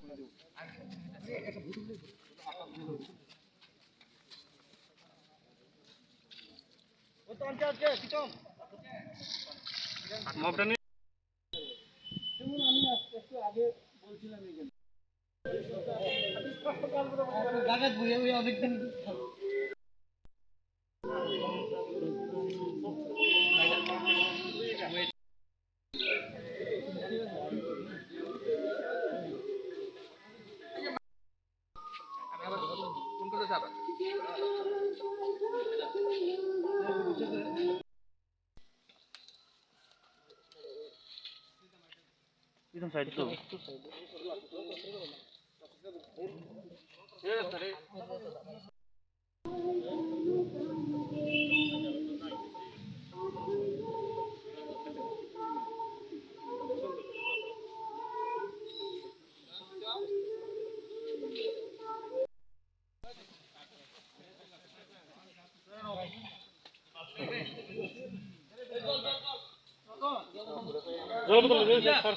অনেকদিন एकदम साइड को জল বোতল দিন স্যার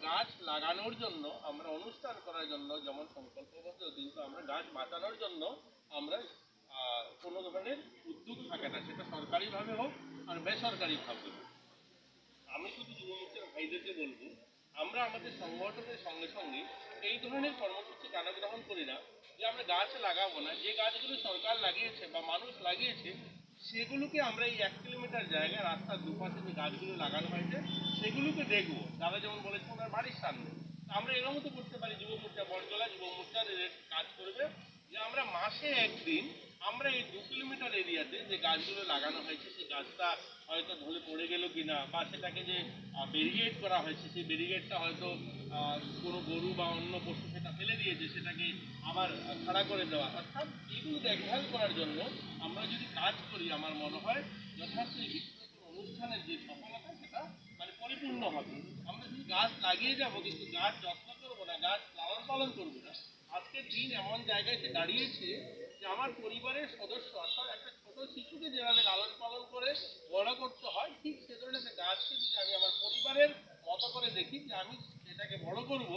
গাছ লাগানোর জন্য আমরা অনুষ্ঠান করার জন্য যেমন সংকল্পবদ্ধ, কিন্তু আমরা গাছ বাঁচানোর জন্য আমরা কোনো ধরনের উদ্যোগ থাকে না, সেটা সরকারিভাবে হোক আর বেসরকারিভাবে হোক। আমি শুধু যুব মোর্চার ভাইদেরকে বলবো, আমরা আমাদের সংগঠনের সঙ্গে সঙ্গে এই ধরনের কর্মসূচি কেন গ্রহণ করি না যে আমরা গাছ লাগাবো না, যে গাছগুলো সরকার লাগিয়েছে বা মানুষ লাগিয়েছে সেগুলোকে আমরা এই 1 কিলোমিটার জায়গায় রাস্তার দুপাশে যে গাছগুলো লাগানো হয়েছে সেগুলোকে দেখবো। তারা যেমন বলেছে ওনার বাড়ির সামনে, আমরা এরকম তো করতে পারি। যুব মোর্চা বটতলা যুব মোর্চার কাজ করবে যে আমরা মাসে একদিন আমরা এই 2 কিলোমিটার এরিয়াতে যে গাছগুলো লাগানো হয়েছে সেই গাছটা হয়তো ঢলে পড়ে গেল কিনা, বা সেটাকে যে ব্যারিকেড করা হয়েছে সেই ব্যারিকেডটা হয়তো কোনো গরু বা অন্য পশু সেটা ফেলে দিয়েছে, সেটাকে আবার খাড়া করে দেওয়া, অর্থাৎ এইগুলো দেখভাল করার জন্য আমরা যদি কাজ করি আমার মনে হয় যথার্থ অনুষ্ঠানের যে সফলতা সেটা মানে পরিপূর্ণ হবে। আমরা যদি গাছ লাগিয়ে যাব কিন্তু গাছ যত্ন করবো না, গাছ লালন পালন করবো না, আজকের দিন এমন জায়গায় এসে দাঁড়িয়েছে যে আমার পরিবারের সদস্য অর্থাৎ একটা ছোট শিশুকে যেভাবে লালন পালন করে বড় করতে হয়, ঠিক সে ধরনের একটা গাছকে যদি আমি আমার পরিবারের মতো করে দেখি যে আমি সেটাকে বড় করব,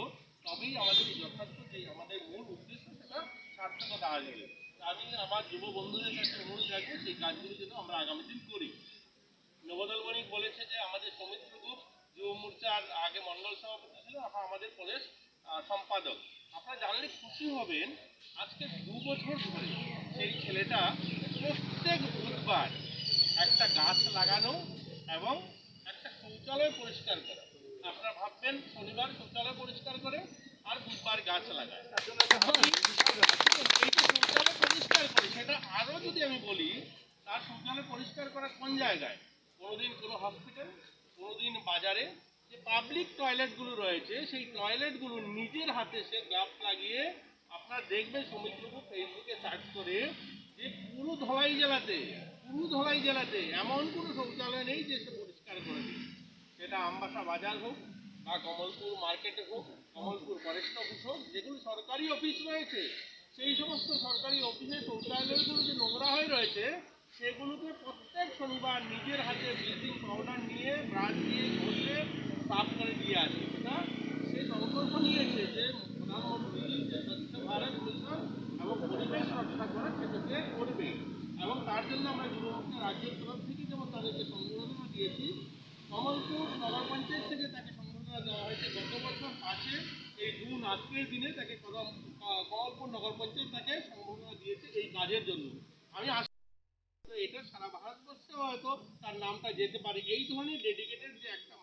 তবেই আমাদের এই যথার্থ যে আমাদের মূল উদ্দেশ্য সেটা সার্থকতা আসবে। আমি আমার যুব বন্ধুদের কাছে অনুরোধ রাখবো সেই কাজগুলো যেন আমরা আগামী দিন করি। নবদল বণিক বলেছে যে আমাদের সৌমিত্র গুপ যুব মোর্চার আগে মন্ডল সভাপতি ছিল, এখন আমাদের প্রদেশ সম্পাদক। আপনারা জানলে খুশি হবেন, আজকে 2 বছর ধরে সেই ছেলেটা প্রত্যেক বুধবার একটা গাছ লাগানো এবং একটা শৌচালয় পরিষ্কার করা। আপনারা ভাববেন শনিবার শৌচালয় পরিষ্কার করে আর বুধবার গাছ লাগায়। এইটা শৌচালয় পরিষ্কার করে, সেটা আরও যদি আমি বলি তার শৌচালয় পরিষ্কার করা কোন জায়গায়, কোনোদিন কোনো হসপিটাল, কোনোদিন বাজারে যে পাবলিক টয়লেটগুলো রয়েছে সেই টয়লেটগুলো নিজের হাতে সে গ্লাভস লাগিয়ে, আপনারা দেখবেন সৌমিত্রবাবু ফেসবুকে সার্চ করে যে পুরো ধলাই জেলাতে এমন কোনো শৌচালয় নেই যে সে পরিষ্কার করে দিচ্ছে। সেটা আমবাসা বাজার হোক বা কমলপুর মার্কেটে হোক, কমলপুর ফরেস্ট অফিস হোক, যেগুলো সরকারি অফিস রয়েছে সেই সমস্ত সরকারি অফিসে শৌচালয়গুলো যে নোংরা হয়ে রয়েছে সেগুলোকে প্রত্যেক শনিবার নিজের হাতে ব্লিচিং পাউডার নিয়ে ব্রাশ দিয়ে ঘষে সাফ করে দিয়ে আসে। সেটা সে সংকল্প নিয়েছে যে প্রধানমন্ত্রী যে স্বচ্ছ ভারত মিশন এবং পরিবেশ রক্ষা করা সেটাকে করবে, এবং তার জন্য আমরা যুব মোর্চা রাজ্যের তরফ থেকে যেমন তাদেরকে সংবর্ধনা দিয়েছি, কমলপুর নগর পঞ্চায়েত থেকে তাকে সংবর্ধনা দেওয়া হয়েছে গত বছর 5 এই জুন আজকের দিনে তাকে কমলপুর নগর পঞ্চায়েত তাকে সংবর্ধনা দিয়েছে এই কাজের জন্য। আমি এটা সারা ভারতবর্ষে হয়তো তার নামটা যেতে পারে। এই ধরনের ডেডিকেটেড যে একটা